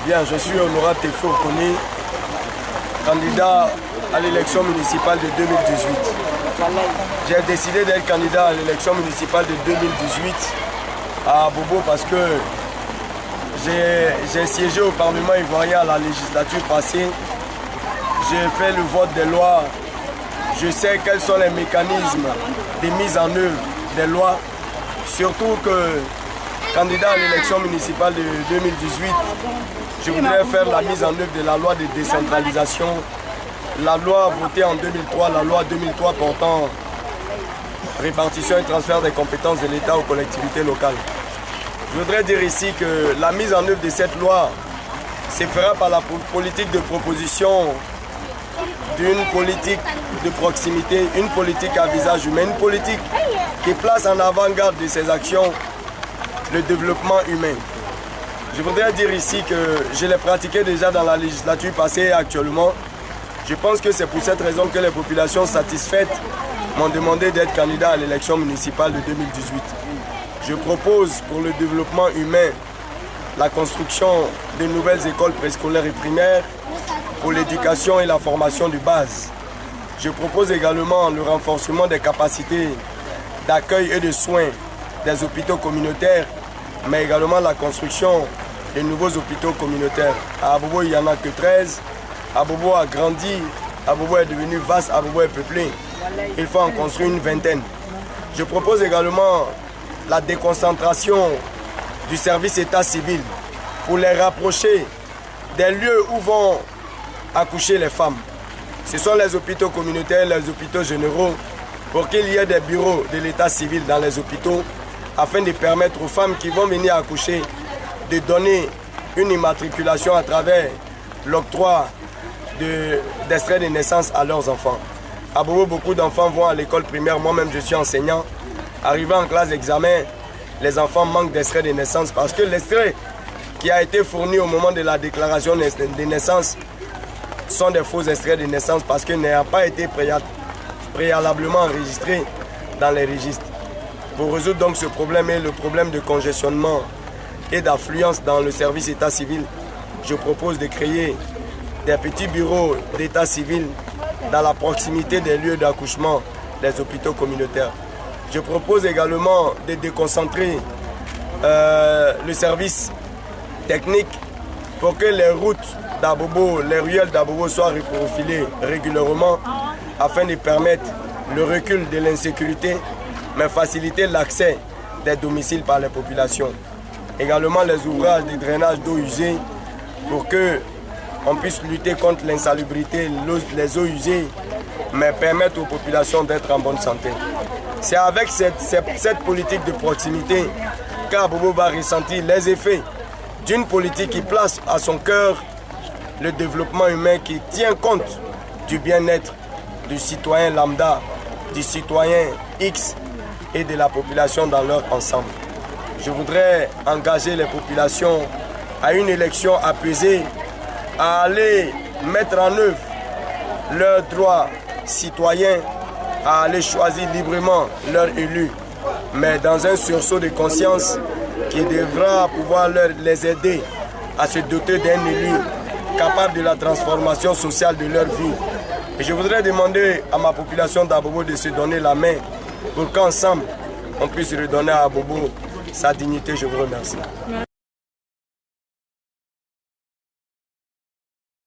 Bien, je suis Honorable Tefo Okoni, candidat à l'élection municipale de 2018. J'ai décidé d'être candidat à l'élection municipale de 2018 à Bobo parce que j'ai siégé au Parlement ivoirien à la législature passée. J'ai fait le vote des lois. Je sais quels sont les mécanismes de mise en œuvre des lois. Surtout que, candidat à l'élection municipale de 2018, je voudrais faire la mise en œuvre de la loi de décentralisation, la loi votée en 2003, la loi 2003 portant répartition et transfert des compétences de l'État aux collectivités locales. Je voudrais dire ici que la mise en œuvre de cette loi se fera par la politique de proposition d'une politique de proximité, une politique à visage humain, une politique qui place en avant-garde de ses actions le développement humain. Je voudrais dire ici que je l'ai pratiqué déjà dans la législature passée et actuellement. Je pense que c'est pour cette raison que les populations satisfaites m'ont demandé d'être candidat à l'élection municipale de 2018. Je propose pour le développement humain la construction de nouvelles écoles préscolaires et primaires pour l'éducation et la formation de base. Je propose également le renforcement des capacités d'accueil et de soins des hôpitaux communautaires, mais également la construction de nouveaux hôpitaux communautaires. À Abobo, il n'y en a que 13. Abobo a grandi, Abobo est devenu vaste, Abobo est peuplé. Il faut en construire une vingtaine. Je propose également la déconcentration du service état civil pour les rapprocher des lieux où vont accoucher les femmes. Ce sont les hôpitaux communautaires, les hôpitaux généraux, pour qu'il y ait des bureaux de l'état civil dans les hôpitaux afin de permettre aux femmes qui vont venir accoucher de donner une immatriculation à travers l'octroi d'extraits de naissance à leurs enfants. À Bobo, beaucoup d'enfants vont à l'école primaire, moi-même je suis enseignant. Arrivé en classe d'examen, les enfants manquent d'extrait de naissance parce que l'extrait qui a été fourni au moment de la déclaration de naissance sont des faux extraits de naissance parce qu'ils n'ont pas été préalablement enregistrés dans les registres. Pour résoudre donc ce problème et le problème de congestionnement et d'affluence dans le service état civil, je propose de créer des petits bureaux d'état civil dans la proximité des lieux d'accouchement des hôpitaux communautaires. Je propose également de déconcentrer le service technique pour que les routes d'Abobo, les ruelles d'Abobo soient reprofilées régulièrement afin de permettre le recul de l'insécurité, mais faciliter l'accès des domiciles par les populations. Également les ouvrages de drainage d'eau usée pour qu'on puisse lutter contre l'insalubrité, les eaux usées, mais permettre aux populations d'être en bonne santé. C'est avec cette politique de proximité qu'Abobo va ressentir les effets d'une politique qui place à son cœur le développement humain, qui tient compte du bien-être du citoyen lambda, du citoyen X et de la population dans leur ensemble. Je voudrais engager les populations à une élection apaisée, à aller mettre en œuvre leurs droits citoyens, à aller choisir librement leur élu, mais dans un sursaut de conscience qui devra pouvoir les aider à se doter d'un élu capable de la transformation sociale de leur vie. Et je voudrais demander à ma population d'Abobo de se donner la main pour qu'ensemble, on puisse redonner à Abobo sa dignité. Je vous remercie.